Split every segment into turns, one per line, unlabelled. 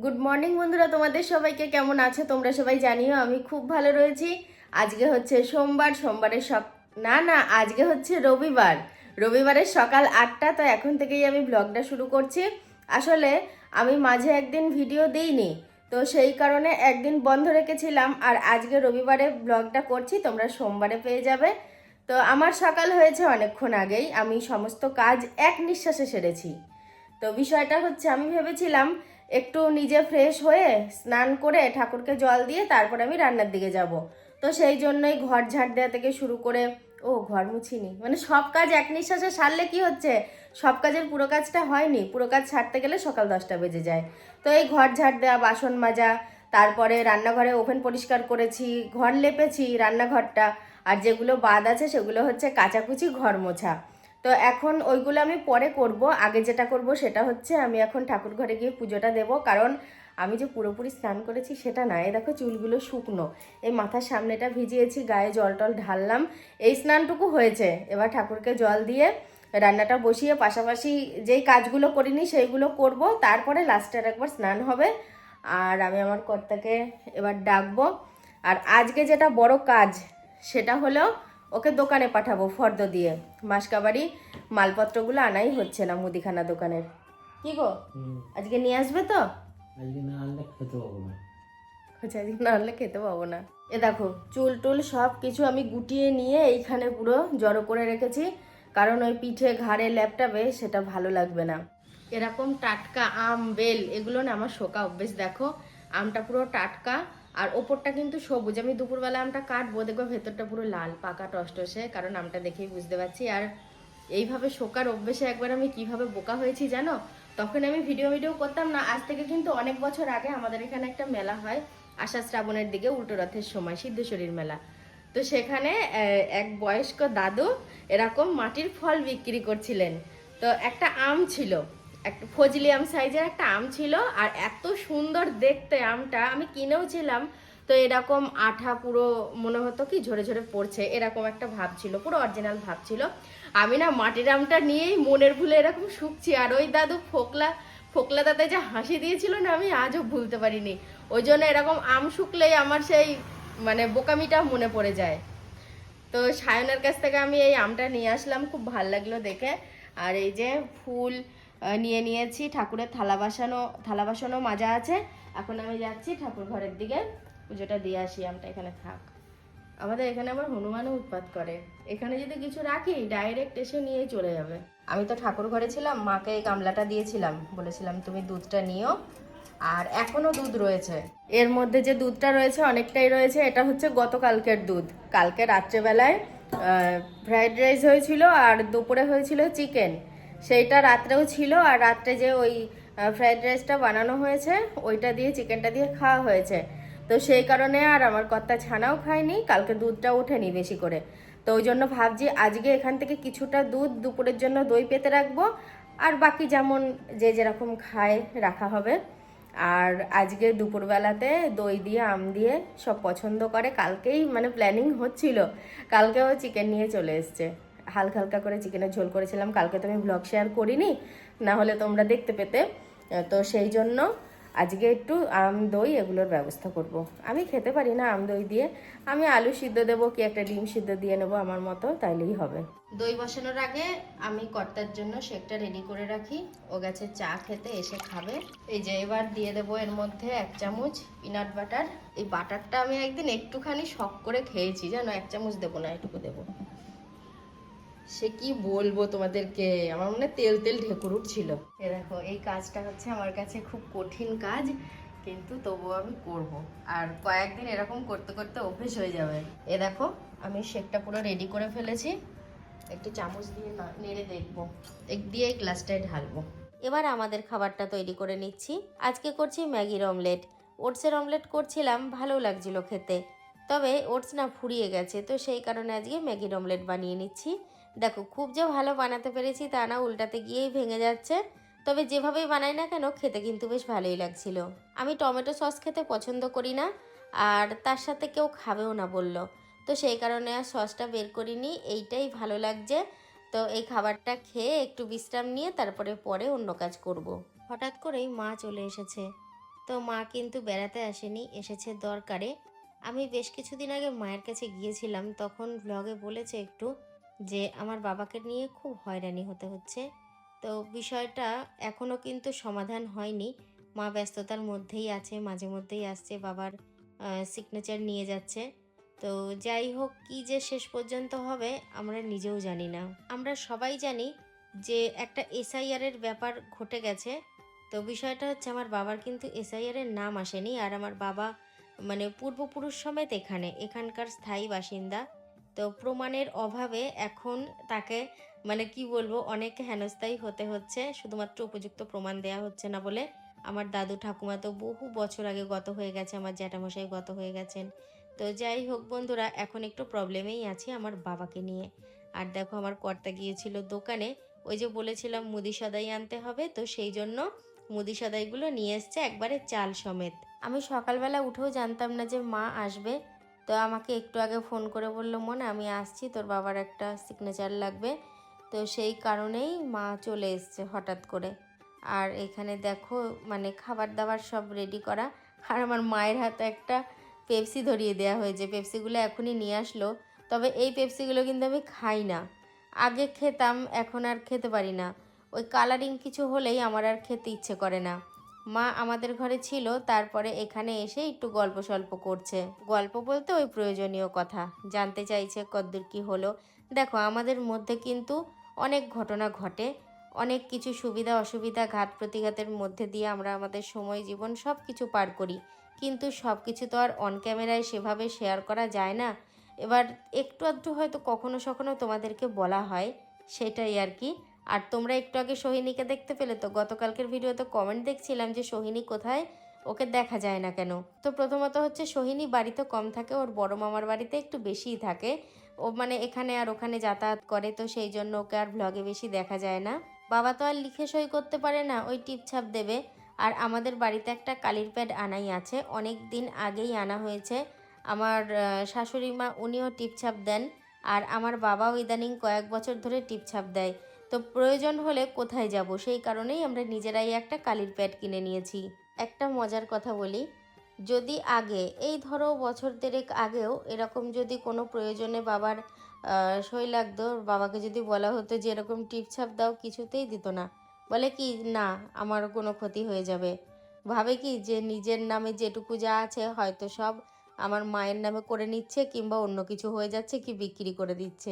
Good morning বন্ধুরা, তোমাদের সবাইকে কেমন আছো তোমরা সবাই জানিও। আমি খুব ভালো রয়েছি। আজকে হচ্ছে সোমবার, সোমবারের আজকে হচ্ছে রবিবার। রবিবারের সকাল 8টা, তো এখন থেকেই আমি ব্লগটা শুরু করছি। আসলে আমি মাঝে একদিন ভিডিও দিইনি, তো সেই কারণে একদিন বন্ধ রেখেছিলাম, আর আজকে রবিবারে ব্লগটা করছি, তোমরা সোমবারে পেয়ে যাবে। তো আমার সকাল হয়েছে অনেকক্ষণ আগেই, আমি সমস্ত কাজ এক নিঃশ্বাসে সেরেছি। তো বিষয়টা হচ্ছে, আমি ভেবেছিলাম একটু নিজে ফ্রেশ হয়ে স্নান করে ঠাকুরকে জল দিয়ে তারপর আমি রান্নার দিকে যাব। তো সেই জন্যই ঘর ঝাড় দেওয়া থেকে শুরু করে ঘর মুছিনি, মানে সব কাজ এক নিঃশ্বাসে সারলে কি হচ্ছে, সব কাজের পুরো কাজটা হয়নি, পুরো কাজ ছাড়তে গেলে সকাল 10টা বেজে যায়। তো এই ঘর ঝাড় দেওয়া, বাসন মাজা, তারপরে রান্নাঘরে ওভেন পরিষ্কার করেছি, ঘর লেপেছি রান্নাঘরটা, আর যেগুলো বাদ আছে সেগুলো হচ্ছে কাচাকুচি, ঘর মোছা। তো এখন ওইগুলো আমি পরে করব। আগে যেটা করব সেটা হচ্ছে, আমি এখন ঠাকুর ঘরে গিয়ে পুজোটা দেব। কারণ আমি যে পুরোপুরি স্নান করেছি সেটা না, এই দেখো চুলগুলো শুকনো, এই মাথার সামনেটা ভিজিয়েছি, গায়ে জল টল ঢাললাম, এই স্নানটুকু হয়েছে। এবার ঠাকুরকে জল দিয়ে রান্নাটা বসিয়ে পাশাপাশি যেই কাজগুলো করিনি সেইগুলো করব, তারপরে লাস্টের একবার স্নান হবে। আর আমি আমার কর্তাকে এবার ডাকবো। আর আজকে যেটা বড় কাজ সেটা হলো, ওকে দোকানে পাঠাবো ফর্দ দিয়ে। মাসকাবাড়ি মালপত্রগুলো আনাই হচ্ছে না মুদিখানা দোকানের। কি গো, আজকে নিয়ে আসবে তো?
আজকে না আনলে খেতে পাবো না।
আচ্ছা, আজকে না আনলে খেতে পাবো না। এ দেখো চুল টুল সব কিছু আমি গুটিয়ে নিয়ে এইখানে পুরো জড়ো করে রেখেছি, কারণ ওই পিঠে ঘাড়ে ল্যাপটাবে সেটা ভালো লাগবে না। এরকম টাটকা আম, বেল, এগুলো না আমার শোকা অভ্যেস। দেখো আমটা পুরো টাটকা, আর ওপরটা কিন্তু সবুজ। আমি দুপুরবেলা আমটা কাটবো, দেখবো ভেতরটা পুরো লাল পাকা টসটসে, কারণ আমটা দেখেই বুঝতে পারছি। আর এইভাবে শোকার অভ্যেসে একবার আমি কিভাবে বোকা হয়েছি জানো। তখন আমি ভিডিও করতাম না। আজ থেকে কিন্তু অনেক বছর আগে আমাদের এখানে একটা মেলা হয় আষাঢ় শ্রাবণের দিকে, উল্টো রথের সময়, সিদ্ধেশ্বরীর মেলা। তো সেখানে এক বয়স্ক দাদু এরকম মাটির ফল বিক্রি করছিলেন। তো একটা আম ছিল, একটা ফজলি আম সাইজের একটা আম ছিল, আর এত সুন্দর দেখতে আমটা, আমি কিনেও ছিলাম। তো এরকম আঠা পুরো মনে হতো কি ঝরে ঝরে পড়ছে, এরকম একটা ভাব ছিল, পুরো অরিজিনাল ভাব ছিল। আমি না মাটির আমটা নিয়েই মনের ভুলে এরকম শুকছি, আর ওই দাদু ফোকলা ফোকলা দাদা যে হাসি দিয়েছিল না, আমি আজও ভুলতে পারিনি। ওই জন্য এরকম আম শুকলেই আমার সেই মানে বোকামিটা মনে পড়ে যায়। তো সায়নের কাছ থেকে আমি এই আমটা নিয়ে আসলাম, খুব ভাল লাগলো দেখে। আর এই যে ফুল নিয়ে নিয়েছি, ঠাকুরের থালা বাসনও মাজা আছে। এখন আমি যাচ্ছি ঠাকুর ঘরের দিকে, পুজোটা দিয়ে আসি। আমটা এখানে থাক, আমাদের এখানে আবার হনুমানও উৎপাত করে, এখানে যদি কিছু রাখি ডাইরেক্ট এসে নিয়েই চলে যাবে। আমি তো ঠাকুর ঘরে ছিলাম, মাকে এই গামলাটা দিয়েছিলাম, বলেছিলাম তুমি দুধটা নিও। আর এখনো দুধ রয়েছে, এর মধ্যে যে দুধটা রয়েছে অনেকটাই রয়েছে। এটা হচ্ছে গতকালকের দুধ। কালকে রাত্রেবেলায় ফ্রাইড রাইস হয়েছিল, আর দুপুরে হয়েছিল চিকেন, সেইটা রাত্রেও ছিল। আর রাত্রে যে ওই ফ্রাইড রাইসটা বানানো হয়েছে ওইটা দিয়ে, চিকেনটা দিয়ে খাওয়া হয়েছে। তো সেই কারণে আর আমার কর্তা ছানাও খায়নি, কালকে দুধটা ওঠেনি বেশি করে। তো ওই জন্য ভাবছি আজকে এখান থেকে কিছুটা দুধ দুপুরের জন্য দই পেতে রাখবো, আর বাকি যেমন যে যেরকম খায় রাখা হবে। আর আজকে দুপুরবেলাতে দই দিয়ে আম দিয়ে সব পছন্দ করে, কালকেই মানে প্ল্যানিং হচ্ছিল, কালকেও চিকেন নিয়ে চলে এসছে। হালকা হালকা করে চিকেনের ঝোল করেছিলাম, কালকে তো আমি ব্লগ শেয়ার করিনি, না হলে তোমরা দেখতে পেতে। তো সেই জন্য আজকে একটু আম দই এগুলোর ব্যবস্থা করব। আমি খেতে পারি না আম দই দিয়ে, আমি আলু সিদ্ধ দেবো কি একটা ডিম সিদ্ধ দিয়ে নেবো আমার মতো, তাইলেই হবে। দই বসানোর আগে আমি কর্তার জন্য শেকটা রেডি করে রাখি, ও গেছে চা খেতে, এসে খাবে। এই যে এবার দিয়ে দেবো এর মধ্যে 1 চামচ পিনাট বাটার। এই বাটারটা আমি একদিন একটুখানি শখ করে খেয়েছি জানো, 1 চামচ দেবো না, এটুকু দেবো। সে কি বলবো তোমাদেরকে, আমার মনে তেল তেল ঢেকুর উঠছিল। এ দেখো এই কাজটা হচ্ছে আমার কাছে খুব কঠিন কাজ, কিন্তু তবুও আমি করব। আর কয়েকদিন এরকম করতে করতে অভ্যেস হয়ে যাবে। এ দেখো আমি শেকটা পুরো রেডি করে ফেলেছি, একটু চামচ দিয়ে নেড়ে দেখবো, দিয়ে এই গ্লাসটায় ঢালবো। এবার আমাদের খাবারটা তৈরি করে নিচ্ছি। আজকে করছি ম্যাগির অমলেট। ওটসের অমলেট করছিলাম, ভালো লাগছিল খেতে, তবে ওটস না ফুরিয়ে গেছে, তো সেই কারণে আজকে ম্যাগির অমলেট বানিয়ে নিচ্ছি। দেখো খুব যে ভালো বানাতে পেরেছি তা না, উল্টাতে গিয়েই ভেঙে যাচ্ছে। তবে যেভাবেই বানাই না কেন খেতে কিন্তু বেশ ভালোই লাগছিল। আমি টমেটো সস খেতে পছন্দ করি না, আর তার সাথে কেউ খাবেও না বলল, তো সেই কারণে আর সসটা বের করিনি, এইটাই ভালো লাগছে। তো এই খাবারটা খেয়ে একটু বিশ্রাম নিয়ে তারপরে পরে অন্য কাজ করব। হঠাৎ করেই মা চলে এসেছে,
তো মা কিন্তু বেড়াতে আসেনি, এসেছে দরকারে। আমি বেশ কিছুদিন আগে মায়ের কাছে গিয়েছিলাম, তখন ব্লগে বলেছে একটু যে আমার বাবাকে নিয়ে খুব হয়রানি হতে হচ্ছে। তো বিষয়টা এখনও কিন্তু সমাধান হয়নি। মা ব্যস্ততার মধ্যেই আছে, মাঝে মধ্যেই আসছে, বাবার সিগনেচার নিয়ে যাচ্ছে। তো যাই হোক, কী যে শেষ পর্যন্ত হবে আমরা নিজেও জানি না। আমরা সবাই জানি যে একটা এসআইআরের ব্যাপার ঘটে গেছে। তো বিষয়টা হচ্ছে আমার বাবার কিন্তু এসআইআরের নাম আসেনি, আর আমার বাবা মানে পূর্বপুরুষ সমেত এখানকার স্থায়ী বাসিন্দা। তো প্রমাণের অভাবে এখন তাকে মানে কি বলবো, অনেক হেনস্থায়ী হতে হচ্ছে, শুধুমাত্র উপযুক্ত প্রমাণ দেয়া হচ্ছে না বলে। আমার দাদু ঠাকুমা তো বহু বছর আগে গত হয়ে গেছে, আমার জ্যাঠামশাই গত হয়ে গেছেন। তো যাই হোক বন্ধুরা, এখন একটু প্রবলেমেই আছি আমার বাবাকে নিয়ে। আর দেখো আমার কর্তা গিয়েছিল দোকানে, ওই যে বলেছিলাম মুদি সদাই আনতে হবে, তো সেই জন্য মুদি সদাইগুলো নিয়ে এসছে একবারে চাল সমেত। আমি সকালবেলা উঠেও জানতাম না যে মা আসবে। তো আমাকে একটু আগে ফোন করে বলল, মনে আমি আসছি, তোর বাবার একটা সিগনেচার লাগবে। তো সেই কারণেই মা চলে এসছে হঠাৎ করে। আর এখানে দেখো মানে খাবার দাবার সব রেডি করা, আর আমার মায়ের হাতে একটা পেপসি ধরিয়ে দেওয়া হয়েছে। পেপসিগুলো এখনই নিয়ে আসলো, তবে এই পেপসিগুলো কিন্তু আমি খাই না। আগে খেতাম, এখন আর খেতে পারি না। ওই কালারিং কিছু হলেই আমার আর খেতে ইচ্ছে করে না। মা আমাদের ঘরে ছিল, তারপরে এখানে এসে একটু গল্প সল্প করছে। গল্প বলতে ওই প্রয়োজনীয় কথা জানতে চাইছে কদ্দূর কী হলো। দেখো আমাদের মধ্যে কিন্তু অনেক ঘটনা ঘটে, অনেক কিছু সুবিধা অসুবিধা ঘাত প্রতিঘাতের মধ্যে দিয়ে আমরা আমাদের সময় জীবন সব কিছু পার করি, কিন্তু সব কিছু তো আর অন ক্যামেরায় সেভাবে শেয়ার করা যায় না। এবার একটু আধটু হয়তো কখনো সখনো তোমাদেরকে বলা হয়, সেটাই আর কি। আর তোমরা একটু আগে সোহিনীকে দেখতে পেলে তো, গতকালকের ভিডিওতে কমেন্ট দেখছিলাম যে সোহিনী কোথায়, ওকে দেখা যায় না কেন। তো প্রথমত হচ্ছে সোহিনী বাড়িতে কম থাকে, ওর বড় মামার বাড়িতে একটু বেশিই থাকে। ও মানে এখানে আর ওখানে যাতায়াত করে, তো সেই জন্য ওকে আর ভ্লগে বেশি দেখা যায় না। বাবা তো আর লিখে সই করতে পারে না, ওই টিপছাপ দেবে। আর আমাদের বাড়িতে একটা কালির প্যাড আনাই আছে, অনেক দিন আগেই আনা হয়েছে। আমার শাশুড়ি মা উনিও টিপছাপ দেন, আর আমার বাবাও ইদানিং কয়েক বছর ধরে টিপছাপ দেয়। তো প্রয়োজন হলে কোথায় যাব, সেই কারণেই আমরা নিজেরাই একটা কালির প্যাড কিনে নিয়েছি। একটা মজার কথা বলি, যদি আগে এই ধরো বছর দেড়েক আগেও এরকম যদি কোনো প্রয়োজনে বাবার সই লাগতো, বাবাকে যদি বলা হতো যে এরকম টিপছাপ দাও, কিছুতেই দিত না। বলে কি না, আমার কোনো ক্ষতি হয়ে যাবে। ভাবে কি যে নিজের নামে যেটুকু যা আছে হয়তো সব আমার মায়ের নামে করে নিচ্ছে, কিংবা অন্য কিছু হয়ে যাচ্ছে, কি বিক্রি করে দিচ্ছে।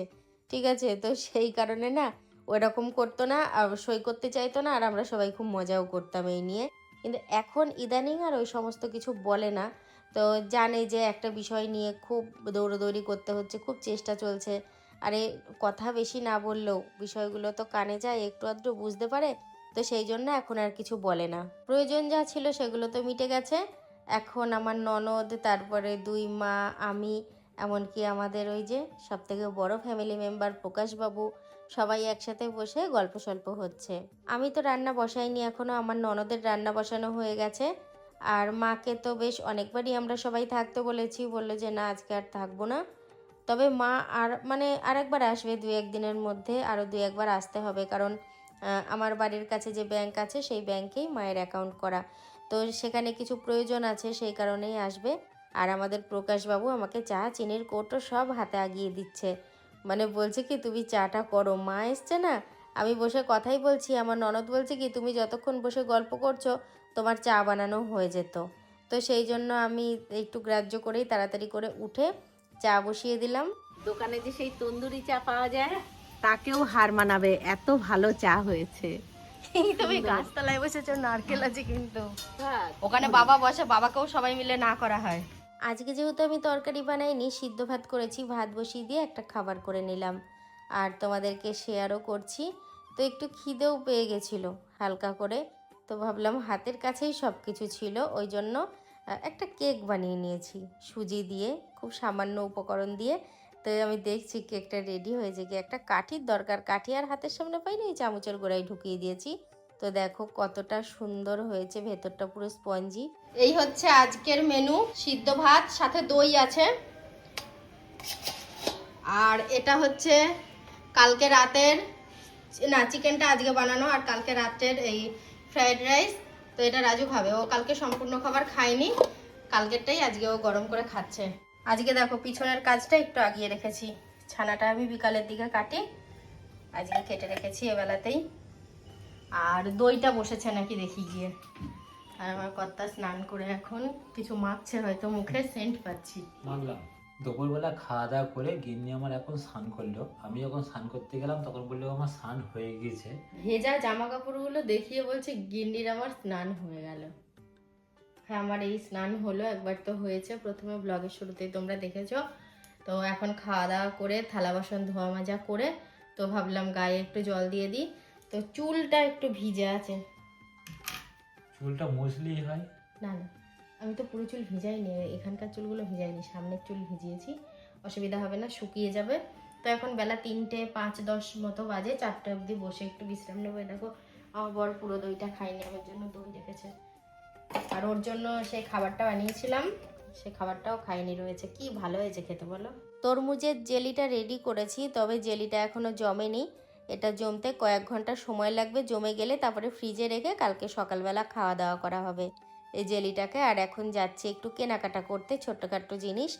ঠিক আছে, তো সেই কারণে না ওরকম করতো না, আর সই করতে চাইতো না, আর আমরা সবাই খুব মজাও করতাম এই নিয়ে। কিন্তু এখন ইদানিং আর ওই সমস্ত কিছু বলে না। তো জানে যে একটা বিষয় নিয়ে খুব দৌড়োদৌড়ি করতে হচ্ছে, খুব চেষ্টা চলছে। আরে কথা বেশি না বললেও বিষয়গুলো তো কানে যায়, একটু আধটু বুঝতে পারে। তো সেই জন্য এখন আর কিছু বলে না। প্রয়োজন যা ছিল সেগুলো তো মিটে গেছে। এখন আমার ননদ, তারপরে দুই মা, আমি, এমনকি আমাদের ওই যে সবথেকে বড় ফ্যামিলি মেম্বার প্রকাশবাবু, সবাই একসাথে বসে গল্প সল্প হচ্ছে। আমি তো রান্না বসাইনি এখনও, আমার ননদের রান্না বসানো হয়ে গেছে। আর মাকে তো বেশ অনেকবারই আমরা সবাই থাকতে বলেছি, বললো যে না আজকে আর থাকবো না। তবে মা আর মানে আরেকবার আসবে 2-1 দিনের মধ্যে, আরও 2-1 বার আসতে হবে, কারণ আমার বাড়ির কাছে যে ব্যাংক আছে সেই ব্যাংকেই মায়ের অ্যাকাউন্ট করা। তো সেখানে কিছু প্রয়োজন আছে, সেই কারণেই আসবে। আর আমাদের প্রকাশবাবু আমাকে চা চিনির কৌটো সব হাতে আগিয়ে দিচ্ছে, মানে বলছে কি তুমি চাটা করো, মা এসছে না, আমি বসে কথাই বলছি, আমার ননদ বলছে কি তুমি যতক্ষণ বসে গল্প করছো তোমার চা বানানো হয়ে যেত। তো সেই জন্য আমি একটু গ্রাহ্য করেই তাড়াতাড়ি করে উঠে চা বসিয়ে দিলাম।
দোকানে যে সেই তন্দুরি চা পাওয়া যায় তাকেও হার মানাবে, এত ভালো চা হয়েছে। তুমি গাছতলায় বসেছো, নারকেল আছে কিন্তু ওখানে বাবা বসে, বাবাকেও সবাই মিলে না করা হয়।
আজকে যেহেতু আমি তরকারি বানাইনি, সিদ্ধ ভাত করেছি, ভাত বসিয়ে দিয়ে একটা খাবার করে নিলাম, আর তোমাদেরকে শেয়ারও করছি। তো একটু খিদেও পেয়ে গেছিলো হালকা করে, তো ভাবলাম হাতের কাছেই সব কিছু ছিল, ওই জন্য একটা কেক বানিয়ে নিয়েছি সুজি দিয়ে, খুব সামান্য উপকরণ দিয়ে। তো আমি দেখছি কেকটা রেডি হয়েছে, কি একটা কাঠির দরকার, কাঠি আর হাতের সামনে পাইনি, এই চামচের গোড়ায় ঢুকিয়ে দিয়েছি। তো দেখো কতটা সুন্দর হয়েছে, ভেতরটা পুরো স্পঞ্জি।
এই হচ্ছে আজকের মেনু, সিদ্ধ ভাত সাথে দই আছে। আর এটা হচ্ছে কালকে রাতের, না চিকেনটা আজকে বানানো, আর কালকে রাতের এই ফ্রাইড রাইস। তো এটা রাজু খাবে, ও কালকে সম্পূর্ণ খাবার খায়নি, কালকেরটাই আজকে ও গরম করে খাচ্ছে। আজকে দেখো পিছনের কাজটা একটু আগিয়ে রেখেছি, ছানাটা আমি বিকালের দিকে কাটি, আজকে কেটে রেখেছি এবেলাতেই। আর দইটা বসেছে নাকি দেখি গিয়ে। আর আমার কর্তা স্নান করে এখন কিছু মাখছে, হয়তো মুখে সেন্ট পাচ্ছি।
মানলাম দুপুরবেলা খাওয়া দাওয়া করে গিন্নি আমার এখন স্নান করলো, আমি যখন স্নান করতে গেলাম তখন বললো আমার স্নান হয়ে গিয়েছে।
ভেজা জামা কাপড়গুলো দেখিয়ে বলছে গিন্নির আমার স্নান হয়ে গেল। হ্যাঁ, আমার এই স্নান হলো, একবার তো হয়েছে প্রথমে ব্লগের শুরুতেই তোমরা দেখেছো। তো এখন খাওয়া দাওয়া করে থালা বাসন ধোয়া মাজা করে তো ভাবলাম গায়ে একটু জল দিয়ে দিই। তো চুলটা একটু ভিজে আছে।
চুলটা মুছলেই হয়।
না না, আমি তো পুরো চুল ভিজাইনি, এখানকার চুলগুলো ভিজাইনি, সামনের চুল ভিজিয়েছি, অসুবিধা হবে না, শুকিয়ে যাবে। তো এখন বেলা 3টে 5-10 মতো বাজে, 4টে অবধি বসে একটু বিশ্রাম নেবো। দেখো আমার বর পুরো দইটা খাইনি, আমার জন্য দই রেখেছে। আর ওর জন্য সেই খাবারটা বানিয়েছিলাম, সে খাবারটাও খাইনি, রয়েছে। কি ভালো হয়েছে খেতে বলো।
তরমুজের জেলিটা রেডি করেছি, তবে জেলিটা এখনও জমেনি। এটা জমতে কয়েক ঘন্টা সময় লাগবে, জমে গেলে তারপরে ফ্রিজে রেখে কালকে সকালবেলা খাওয়া দাওয়া করা হবে এই জেলিটাকে। আর এখন যাচ্ছি একটু কেনাকাটা করতে, ছোট্টখাট্টো জিনিস।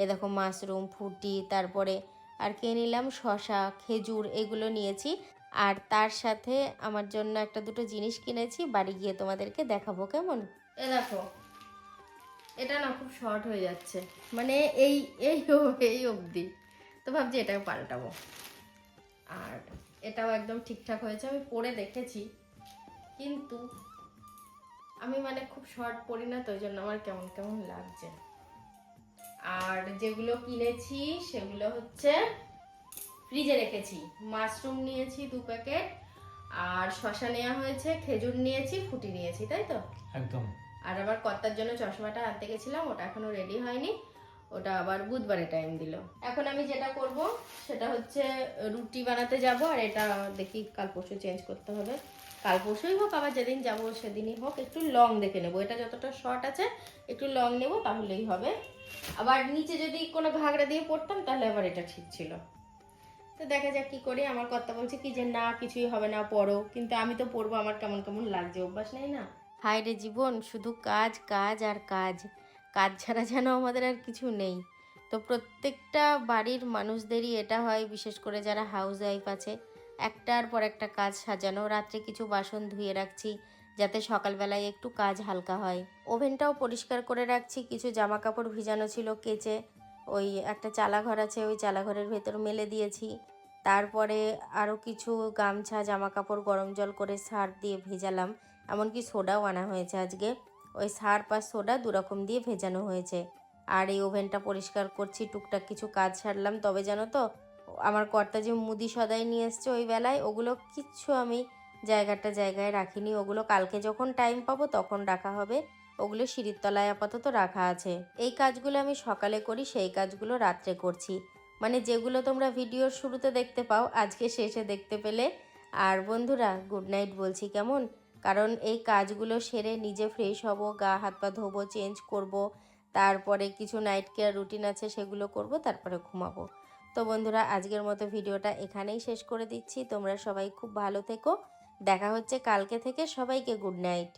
এ দেখো মাশরুম, ফুটি, তারপরে আর কে নিলাম, শসা, খেজুর, এগুলো নিয়েছি। আর তার সাথে আমার জন্য একটা দুটো জিনিস কিনেছি, বাড়ি গিয়ে তোমাদেরকে দেখাবো কেমন।
এ দেখো, এটা না খুব শর্ট হয়ে যাচ্ছে, মানে এই এই এই অবধি। তো ভাবছি এটাকে পাল্টাবো। আর এটাও একদম ঠিকঠাক হয়েছে, আমি পরে দেখেছি, কিন্তু আমি মানে খুব শর্ট পরি না, তো ওই জন্য আমার কেমন কেমন লাগছে। আর যেগুলো কিনেছি সেগুলো হচ্ছে ফ্রিজে রেখেছি। মাশরুম নিয়েছি 2 প্যাকেট, আর শসা নেওয়া হয়েছে, খেজুর নিয়েছি, ফুটি নিয়েছি, তাই তো?
একদম।
আর আবার কর্তার জন্য চশমাটা আনতে গেছিলাম, ওটা এখনো রেডি হয়নি, ওটা আবার বুধবারে টাইম দিল। এখন আমি যেটা করব সেটা হচ্ছে রুটি বানাতে যাব। আর এটা দেখি কাল পরশু চেঞ্জ করতে হবে, কাল পরশুই হোক আবার যেদিন যাব সেদিনই হোক, একটু লং দেখে নেব। এটা যতটা শর্ট আছে একটু লং নেব, তাহলেই হবে। আবার নিচে যদি কোনো ঘাগরা দিয়ে পরতাম তাহলে আবার এটা ঠিক ছিল। তো দেখা যাক কি করি। আমার কর্তা বলছে কি যে না কিছুই হবে না, পরো, কিন্তু আমি তো পরবো, আমার কেমন কেমন লাগছে, অভ্যাস নেই না।
হায় রে জীবন, শুধু কাজ কাজ আর কাজ, কাজ ছাড়া যেন আমাদের আর কিছু নেই। তো প্রত্যেকটা বাড়ির মানুষদেরই এটা হয়, বিশেষ করে যারা হাউস ওয়াইফ আছে, একটার পর একটা কাজ সাজানো। রাত্রে কিছু বাসন ধুয়ে রাখছি যাতে সকালবেলায় একটু কাজ হালকা হয়। ওভেনটাও পরিষ্কার করে রাখছি, কিছু জামা কাপড় ভিজানো ছিল কেচে ওই একটা চালাঘর আছে, ওই চালাঘরের ভেতর মেলে দিয়েছি। তারপরে আরও কিছু গামছা জামা কাপড় গরম জল করে সার্ফ দিয়ে ভেজালাম, এমনকি সোডাও আনা হয়েছে আজকে, ওই সার্ফ আর সোডা দুরকম দিয়ে ভেজানো হয়েছে। আর এই ওভেনটা পরিষ্কার করছি, টুকটাক কিছু কাজ সারলাম। তবে জানো তো, আমার কর্তা যে মুদি সদাই নিয়ে এসছে ওই বেলায়, ওগুলো কিচ্ছু আমি জায়গায় রাখিনি, ওগুলো কালকে যখন টাইম পাবো তখন রাখা হবে। ওগুলো সিঁড়ির তলায় আপাতত রাখা আছে। এই কাজগুলো আমি সকালে করি, সেই কাজগুলো রাত্রে করছি, মানে যেগুলো তোমরা ভিডিওর শুরুতে দেখতে পাও আজকে শেষে দেখতে পেলে। আর বন্ধুরা গুড নাইট বলছি কেমন, কারণ এই কাজগুলো সেরে নিজে ফ্রেশ হব, গা হাত পা ধোবো, চেঞ্জ করব, তারপরে কিছু নাইট কেয়ার রুটিন আছে সেগুলো করব, তারপরে ঘুমাবো। তো বন্ধুরা আজকের মতো ভিডিওটা এখানেই শেষ করে দিচ্ছি। তোমরা সবাই খুব ভালো থেকো, দেখা হচ্ছে কালকে থেকে। সবাইকে গুড নাইট।